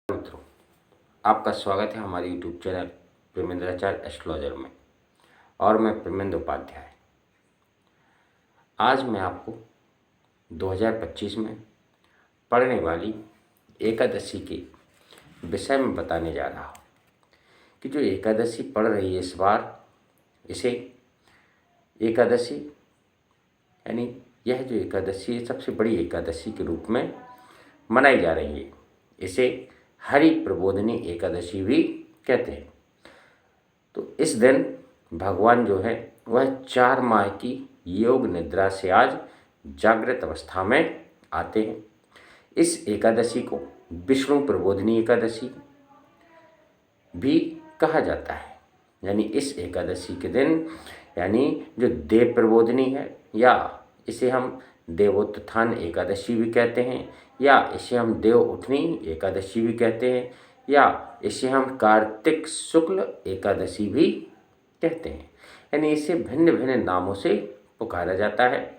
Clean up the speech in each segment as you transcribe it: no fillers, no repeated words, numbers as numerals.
मित्रों, आपका स्वागत है हमारे YouTube चैनल प्रेमेंद्राचार्य एस्ट्रोलॉजर में और मैं प्रेमेंद्र उपाध्याय। आज मैं आपको 2025 में पड़ने वाली एकादशी के विषय में बताने जा रहा हूँ कि जो एकादशी पड़ रही है इस बार, इसे एकादशी यानी यह जो एकादशी है सबसे बड़ी एकादशी के रूप में मनाई जा रही है। इसे हरि प्रबोधिनी एकादशी भी कहते हैं। तो इस दिन भगवान जो है वह 4 माह की योग निद्रा से आज जागृत अवस्था में आते हैं। इस एकादशी को विष्णु प्रबोधिनी एकादशी भी कहा जाता है। यानी इस एकादशी के दिन यानी जो देव प्रबोधिनी है, या इसे हम देवोत्थान एकादशी भी कहते हैं, या इसे हम देव उठनी एकादशी भी कहते हैं, या इसे हम कार्तिक शुक्ल एकादशी भी कहते हैं। यानी इसे भिन्न भिन्न नामों से पुकारा जाता है।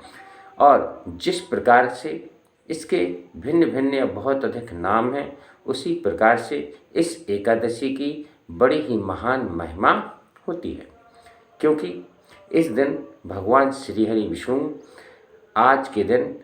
और जिस प्रकार से इसके भिन्न भिन्न या बहुत अधिक नाम हैं, उसी प्रकार से इस एकादशी की बड़ी ही महान महिमा होती है। क्योंकि इस दिन भगवान श्री हरि विष्णु आज के दिन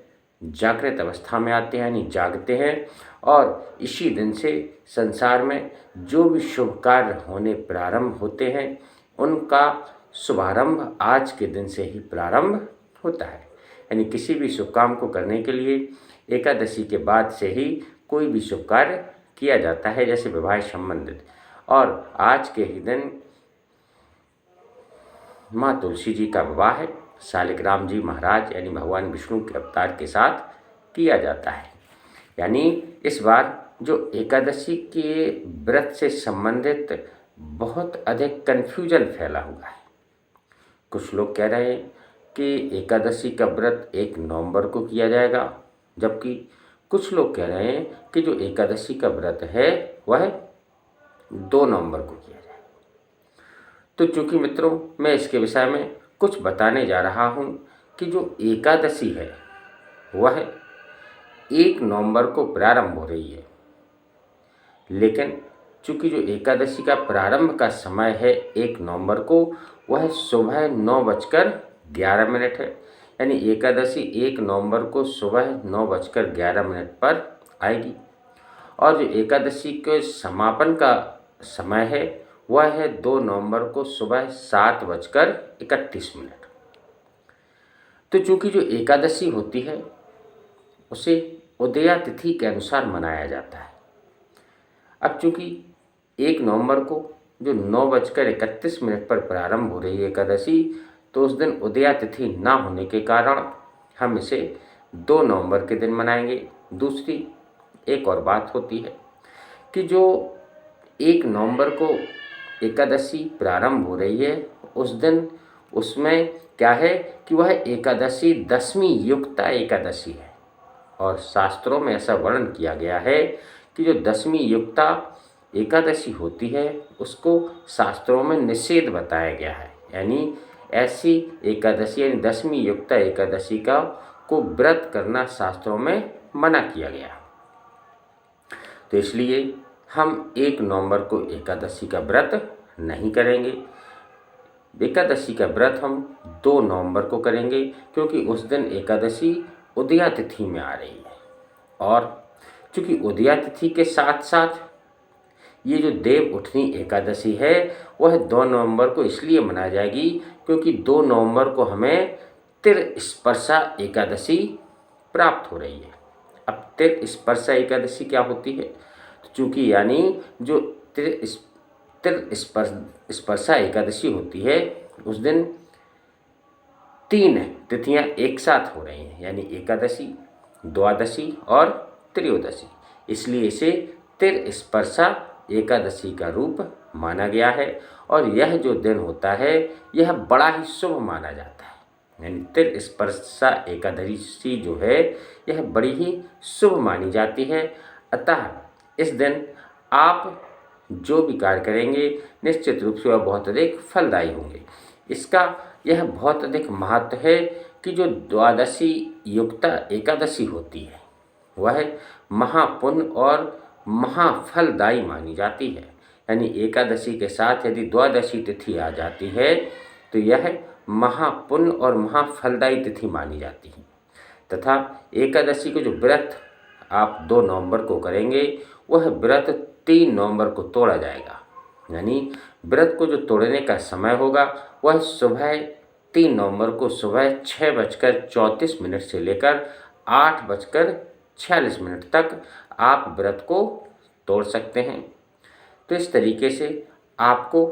जागृत अवस्था में आते हैं, यानी जागते हैं, और इसी दिन से संसार में जो भी शुभ कार्य होने प्रारंभ होते हैं उनका शुभारंभ आज के दिन से ही प्रारंभ होता है। यानी किसी भी शुभ काम को करने के लिए एकादशी के बाद से ही कोई भी शुभ कार्य किया जाता है, जैसे विवाह संबंधित। और आज के ही दिन माँ तुलसी जी का विवाह है शालिग्राम जी महाराज यानी भगवान विष्णु के अवतार के साथ किया जाता है। यानी इस बार जो एकादशी के व्रत से संबंधित बहुत अधिक कन्फ्यूजन फैला हुआ है। कुछ लोग कह रहे हैं कि एकादशी का व्रत 1 नवंबर को किया जाएगा, जबकि कुछ लोग कह रहे हैं कि जो एकादशी का व्रत है वह 2 नवंबर को किया जाएगा। तो चूँकि मित्रों मैं इसके विषय में कुछ बताने जा रहा हूँ कि जो एकादशी है वह 1 नवंबर को प्रारंभ हो रही है, लेकिन चूँकि जो एकादशी का प्रारंभ का समय है 1 नवंबर को, वह सुबह 9:11 है। यानी एकादशी 1 नवंबर को सुबह 9:11 पर आएगी। और जो एकादशी के समापन का समय है वह है 2 नवंबर को सुबह 7:31। तो चूँकि जो एकादशी होती है उसे उदया तिथि के अनुसार मनाया जाता है। अब चूँकि 1 नवंबर को जो 9:31 पर प्रारंभ हो रही है एकादशी, तो उस दिन उदया तिथि ना होने के कारण हम इसे 2 नवंबर के दिन मनाएंगे। दूसरी एक और बात होती है कि जो 1 नवंबर को एकादशी प्रारंभ हो रही है उस दिन उसमें क्या है कि वह एकादशी 10वीं युक्ता एकादशी है। और शास्त्रों में ऐसा वर्णन किया गया है कि जो 10वीं युक्ता एकादशी होती है उसको शास्त्रों में निषेध बताया गया है। यानी ऐसी एकादशी यानी 10वीं युक्ता एकादशी को व्रत करना शास्त्रों में मना किया गया। तो इसलिए हम 1 नवंबर को एकादशी का व्रत नहीं करेंगे। एकादशी का व्रत हम 2 नवंबर को करेंगे, क्योंकि उस दिन एकादशी उदया तिथि में आ रही है। और चूँकि उदया तिथि के साथ साथ ये जो देव उठनी एकादशी है वह 2 नवंबर को इसलिए मनाई जाएगी क्योंकि 2 नवंबर को हमें तिरस्पर्शा एकादशी प्राप्त हो रही है। अब तिरस्पर्शा एकादशी क्या होती है? तो चूँकि यानी जो तिरस्पर्शा एकादशी होती है उस दिन 3 तिथियां एक साथ हो रही हैं, यानी एकादशी, द्वादशी और त्रयोदशी। इसलिए इसे तिरस्पर्शा एकादशी का रूप माना गया है। और यह जो दिन होता है यह बड़ा ही शुभ माना जाता है। यानी तिरस्पर्शा एकादशी जो है यह बड़ी ही शुभ मानी जाती है। अतः इस दिन आप जो भी कार्य करेंगे निश्चित रूप से वह बहुत अधिक फलदायी होंगे। इसका यह बहुत अधिक महत्व है कि जो द्वादशी युक्ता एकादशी होती है वह महापुण्य और महाफलदायी मानी जाती है। यानी एकादशी के साथ यदि द्वादशी तिथि आ जाती है तो यह महापुण्य और महाफलदायी तिथि मानी जाती है। तथा एकादशी को जो व्रत आप 2 नवंबर को करेंगे वह व्रत 3 नवंबर को तोड़ा जाएगा। यानी व्रत को जो तोड़ने का समय होगा वह सुबह 3 नवंबर को सुबह 6:34 से लेकर 8:46 तक आप व्रत को तोड़ सकते हैं। तो इस तरीके से आपको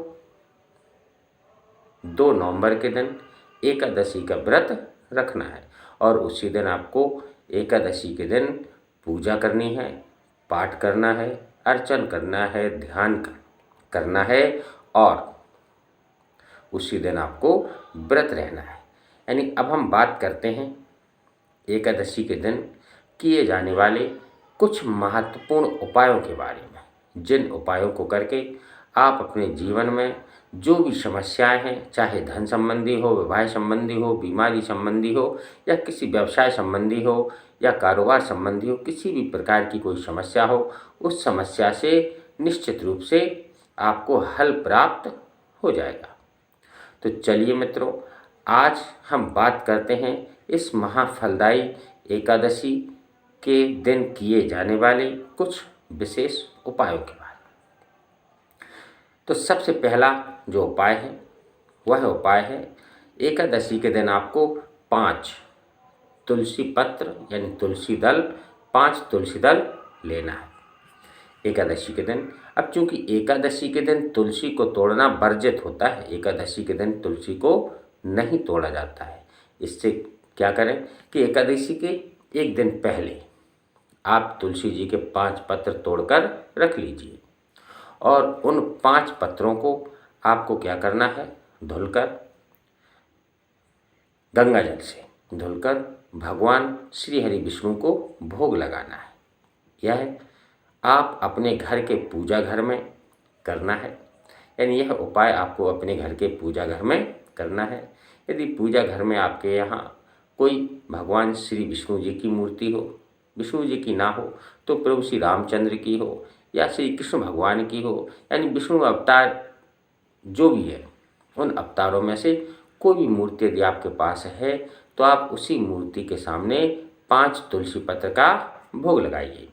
2 नवंबर के दिन एकादशी का व्रत रखना है और उसी दिन आपको एकादशी के दिन पूजा करनी है, पाठ करना है, अर्चन करना है, ध्यान करना है और उसी दिन आपको व्रत रहना है। यानी अब हम बात करते हैं एकादशी के दिन किए जाने वाले कुछ महत्वपूर्ण उपायों के बारे में, जिन उपायों को करके आप अपने जीवन में जो भी समस्याएं हैं, चाहे धन संबंधी हो, विवाह संबंधी हो, बीमारी संबंधी हो या किसी व्यवसाय संबंधी हो या कारोबार संबंधी हो, किसी भी प्रकार की कोई समस्या हो, उस समस्या से निश्चित रूप से आपको हल प्राप्त हो जाएगा। तो चलिए मित्रों, आज हम बात करते हैं इस महाफलदायी एकादशी के दिन किए जाने वाले कुछ विशेष उपायों के बारे में। तो सबसे पहला जो उपाय है वह उपाय है एकादशी के दिन आपको 5 तुलसी पत्र यानी तुलसी दल 5 तुलसी दल लेना है एकादशी के दिन। अब चूंकि एकादशी के दिन तुलसी को तोड़ना वर्जित होता है, एकादशी के दिन तुलसी को नहीं तोड़ा जाता है। इससे क्या करें कि एकादशी के एक दिन पहले आप तुलसी जी के 5 पत्र तोड़कर रख लीजिए और उन 5 पत्रों को आपको क्या करना है, धुलकर गंगा जल से धुलकर भगवान श्री हरि विष्णु को भोग लगाना है। यह आप अपने घर के पूजा घर में करना है। यानी यह उपाय आपको अपने घर के पूजा घर में करना है। यदि पूजा घर में आपके यहाँ कोई भगवान श्री विष्णु जी की मूर्ति हो, विष्णु जी की ना हो तो प्रभु श्री रामचंद्र की हो या श्री कृष्ण भगवान की हो, यानी विष्णु अवतार जो भी है उन अवतारों में से कोई भी मूर्ति यदि आपके पास है तो आप उसी मूर्ति के सामने 5 तुलसी पत्र का भोग लगाइए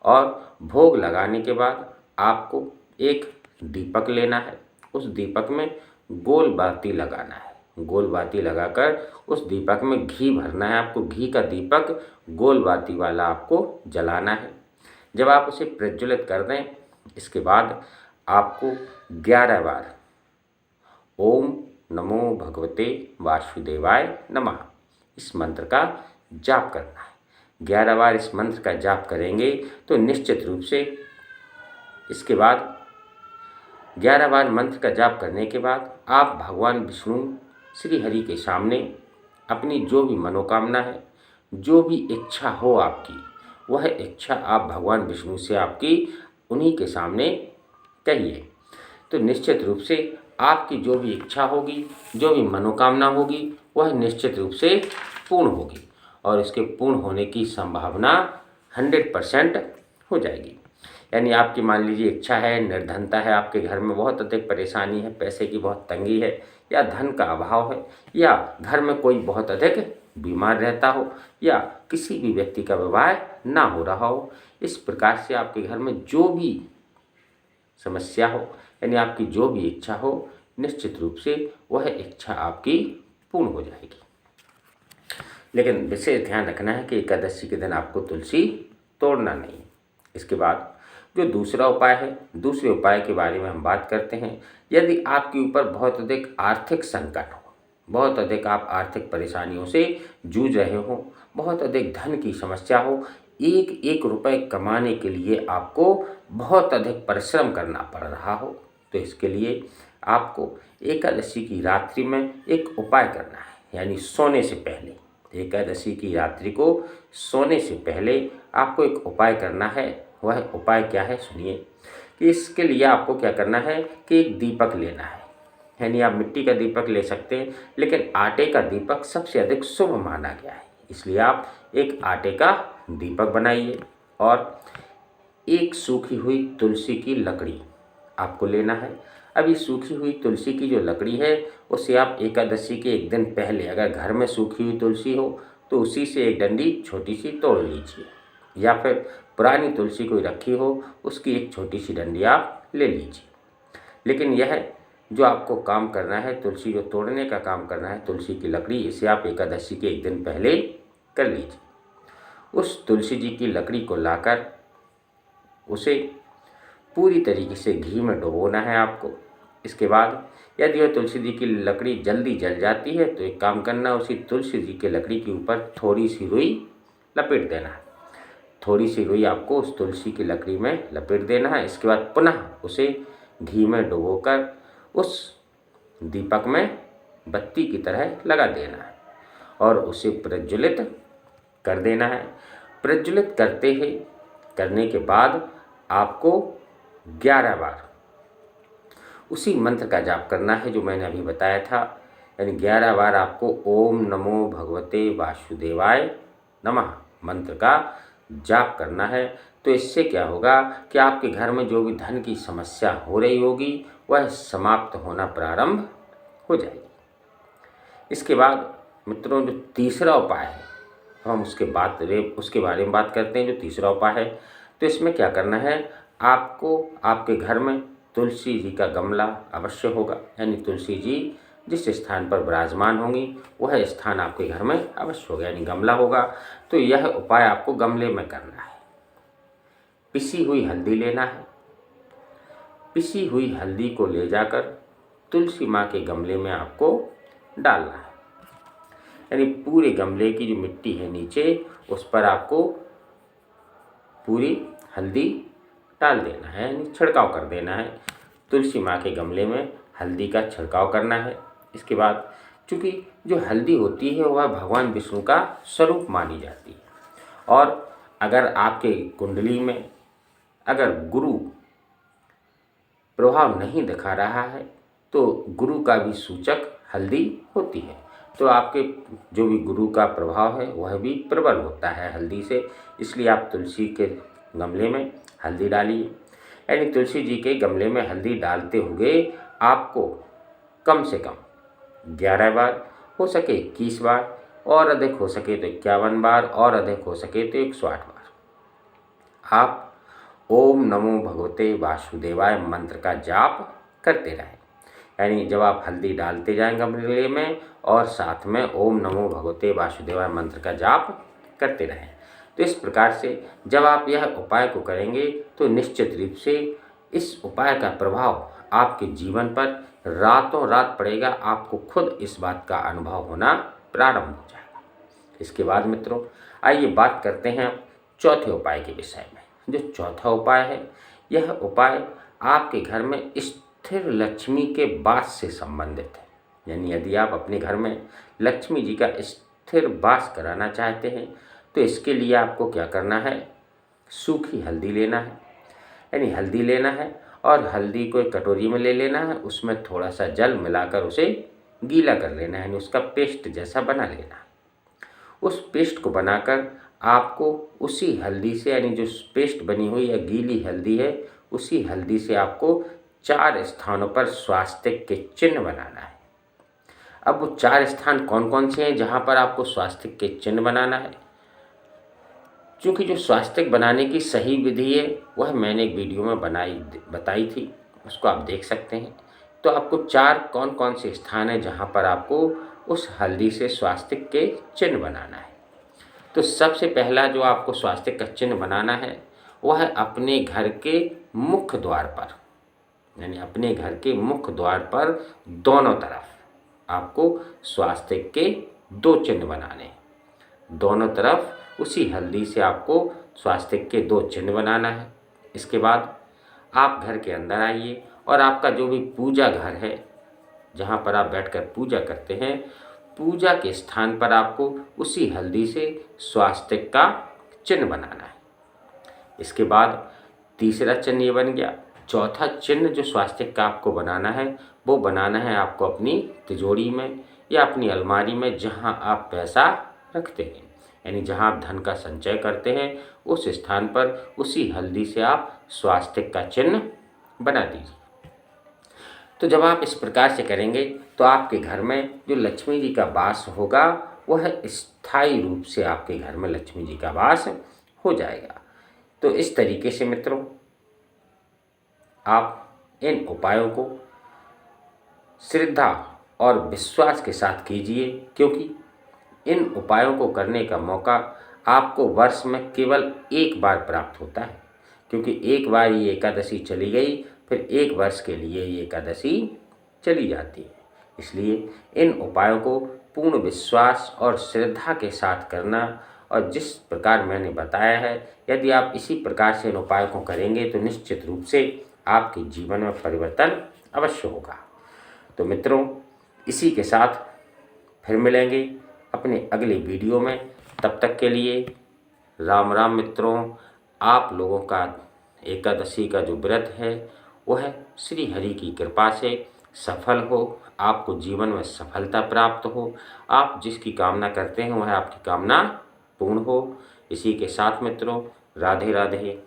और भोग लगाने के बाद आपको एक दीपक लेना है। उस दीपक में गोल बाती लगाना है। गोल बाती लगाकर उस दीपक में घी भरना है। आपको घी का दीपक गोल बाती वाला आपको जलाना है। जब आप उसे प्रज्वलित कर दें, इसके बाद आपको 11 बार ओम नमो भगवते वासुदेवाय नमः इस मंत्र का जाप करना है। 11 बार इस मंत्र का जाप करेंगे तो निश्चित रूप से इसके बाद 11 बार मंत्र का जाप करने के बाद आप भगवान विष्णु श्री हरि के सामने अपनी जो भी मनोकामना है, जो भी इच्छा हो आपकी, वह इच्छा आप भगवान विष्णु से आपकी उन्हीं के सामने कहिए। तो निश्चित रूप से आपकी जो भी इच्छा होगी, जो भी मनोकामना होगी, वह निश्चित रूप से पूर्ण होगी और इसके पूर्ण होने की संभावना 100% हो जाएगी। यानी आपकी मान लीजिए इच्छा है, निर्धनता है, आपके घर में बहुत अधिक परेशानी है, पैसे की बहुत तंगी है या धन का अभाव है या घर में कोई बहुत अधिक बीमार रहता हो या किसी भी व्यक्ति का विवाह ना हो रहा हो, इस प्रकार से आपके घर में जो भी समस्या हो, यानी आपकी जो भी इच्छा हो, निश्चित रूप से वह इच्छा आपकी पूर्ण हो जाएगी। लेकिन विशेष ध्यान रखना है कि एकादशी के दिन आपको तुलसी तोड़ना नहीं। इसके बाद जो दूसरा उपाय है, दूसरे उपाय के बारे में हम बात करते हैं। यदि आपके ऊपर बहुत अधिक आर्थिक संकट हो, बहुत अधिक आप आर्थिक परेशानियों से जूझ रहे हो, बहुत अधिक धन की समस्या हो, एक एक रुपये कमाने के लिए आपको बहुत अधिक परिश्रम करना पड़ रहा हो, तो इसके लिए आपको एकादशी की रात्रि में एक उपाय करना है। यानी सोने से पहले, एकादशी की रात्रि को सोने से पहले आपको एक उपाय करना है। वह उपाय क्या है सुनिए। कि इसके लिए आपको क्या करना है कि एक दीपक लेना है। यानी आप मिट्टी का दीपक ले सकते हैं, लेकिन आटे का दीपक सबसे अधिक शुभ माना गया है, इसलिए आप एक आटे का दीपक बनाइए और एक सूखी हुई तुलसी की लकड़ी आपको लेना है। अब ये सूखी हुई तुलसी की जो लकड़ी है उसे आप एकादशी के एक दिन पहले, अगर घर में सूखी हुई तुलसी हो तो उसी से एक डंडी छोटी सी तोड़ लीजिए, या फिर पुरानी तुलसी कोई रखी हो उसकी एक छोटी सी डंडी आप ले लीजिए। लेकिन यह जो आपको काम करना है, तुलसी जो तोड़ने का काम करना है, तुलसी की लकड़ी, इसे आप एकादशी के एक दिन पहले कर लीजिए। उस तुलसी जी की लकड़ी को लाकर उसे पूरी तरीके से घी में डुबोना है आपको। इसके बाद यदि वह तुलसी जी की लकड़ी जल्दी जल जाती है तो एक काम करना, उसी तुलसी जी की लकड़ी के ऊपर थोड़ी सी रुई लपेट देना है। थोड़ी सी रुई आपको उस तुलसी की लकड़ी में लपेट देना है। इसके बाद पुनः उसे घी में डुबोकर उस दीपक में बत्ती की तरह लगा देना है और उसे प्रज्वलित कर देना है। प्रज्वलित करने के बाद आपको 11 बार उसी मंत्र का जाप करना है जो मैंने अभी बताया था। यानी 11 बार आपको ओम नमो भगवते वासुदेवाय नमः मंत्र का जाप करना है। तो इससे क्या होगा कि आपके घर में जो भी धन की समस्या हो रही होगी वह समाप्त होना प्रारंभ हो जाएगी। इसके बाद मित्रों, जो तीसरा उपाय है हम उसके बारे में बात करते हैं। जो तीसरा उपाय है तो इसमें क्या करना है, आपको आपके घर में तुलसी जी का गमला अवश्य होगा। यानी तुलसी जी जिस स्थान पर विराजमान होंगी वह स्थान आपके घर में अवश्य होगा, यानी गमला होगा। तो यह उपाय आपको गमले में करना है। पिसी हुई हल्दी लेना है। पिसी हुई हल्दी को ले जाकर तुलसी माँ के गमले में आपको डालना है। यानी पूरे गमले की जो मिट्टी है नीचे उस पर आपको पूरी हल्दी डाल देना है, यानी छिड़काव कर देना है। तुलसी माँ के गमले में हल्दी का छिड़काव करना है। इसके बाद चूँकि जो हल्दी होती है वह भगवान विष्णु का स्वरूप मानी जाती है, और अगर आपके कुंडली में अगर गुरु प्रभाव नहीं दिखा रहा है तो गुरु का भी सूचक हल्दी होती है। तो आपके जो भी गुरु का प्रभाव है वह भी प्रबल होता है हल्दी से। इसलिए आप तुलसी के गमले में हल्दी डालिए। यानी तुलसी जी के गमले में हल्दी डालते हुए आपको कम से कम 11 बार, हो सके 21 बार, और अधिक हो सके तो 51 बार, और अधिक हो सके तो 108 बार आप ओम नमो भगवते वासुदेवाय मंत्र का जाप करते रहें। यानी जब आप हल्दी डालते जाएं गमले में और साथ में ओम नमो भगवते वासुदेवाय मंत्र का जाप करते रहें। तो इस प्रकार से जब आप यह उपाय को करेंगे तो निश्चित रूप से इस उपाय का प्रभाव आपके जीवन पर रातों रात पड़ेगा। आपको खुद इस बात का अनुभव होना प्रारंभ हो जाएगा। इसके बाद मित्रों, आइए बात करते हैं चौथे उपाय के विषय में। जो चौथा उपाय है, यह उपाय आपके घर में स्थिर लक्ष्मी के वास से संबंधित है। यानी यदि आप अपने घर में लक्ष्मी जी का स्थिर वास कराना चाहते हैं तो इसके लिए आपको क्या करना है, सूखी हल्दी लेना है। यानी हल्दी लेना है और हल्दी को एक कटोरी में ले लेना है, उसमें थोड़ा सा जल मिलाकर उसे गीला कर लेना है, यानी उसका पेस्ट जैसा बना लेना है। उस पेस्ट को बनाकर आपको उसी हल्दी से, यानी जो पेस्ट बनी हुई या गीली हल्दी है, उसी हल्दी से आपको 4 स्थानों पर स्वास्तिक के चिन्ह बनाना है। अब वो 4 स्थान कौन कौन से हैं जहाँ पर आपको स्वास्तिक के चिन्ह बनाना है? क्योंकि जो स्वास्तिक बनाने की सही विधि है वह मैंने एक वीडियो में बताई थी, उसको आप देख सकते हैं। तो आपको 4 कौन कौन से स्थान हैं जहाँ पर आपको उस हल्दी से स्वास्तिक के चिन्ह बनाना है। तो सबसे पहला जो आपको स्वास्तिक का चिन्ह बनाना है वह है अपने घर के मुख्य द्वार पर। यानी अपने घर के मुख्य द्वार पर दोनों तरफ आपको स्वास्तिक के 2 चिन्ह बनाने हैं। दोनों तरफ उसी हल्दी से आपको स्वास्तिक के 2 चिन्ह बनाना है। इसके बाद आप घर के अंदर आइए और आपका जो भी पूजा घर है जहाँ पर आप बैठकर पूजा करते हैं, पूजा के स्थान पर आपको उसी हल्दी से स्वास्तिक का चिन्ह बनाना है। इसके बाद तीसरा चिन्ह ये बन गया। चौथा चिन्ह जो स्वास्तिक का आपको बनाना है वो बनाना है आपको अपनी तिजोरी में या अपनी अलमारी में जहाँ आप पैसा रखते हैं। यानी जहाँ आप धन का संचय करते हैं उस स्थान पर उसी हल्दी से आप स्वास्तिक का चिन्ह बना दीजिए। तो जब आप इस प्रकार से करेंगे तो आपके घर में जो लक्ष्मी जी का वास होगा वह स्थायी रूप से आपके घर में लक्ष्मी जी का वास हो जाएगा। तो इस तरीके से मित्रों आप इन उपायों को श्रद्धा और विश्वास के साथ कीजिए, क्योंकि इन उपायों को करने का मौका आपको वर्ष में केवल एक बार प्राप्त होता है, क्योंकि एक बार ये एकादशी चली गई फिर एक वर्ष के लिए ये एकादशी चली जाती है। इसलिए इन उपायों को पूर्ण विश्वास और श्रद्धा के साथ करना, और जिस प्रकार मैंने बताया है यदि आप इसी प्रकार से इन उपायों को करेंगे तो निश्चित रूप से आपके जीवन में परिवर्तन अवश्य होगा। तो मित्रों, इसी के साथ फिर मिलेंगे अपने अगले वीडियो में। तब तक के लिए राम राम मित्रों। आप लोगों का एकादशी का जो व्रत है वह श्री हरि की कृपा से सफल हो, आपको जीवन में सफलता प्राप्त हो, आप जिसकी कामना करते हैं वह आपकी कामना पूर्ण हो। इसी के साथ मित्रों, राधे राधे।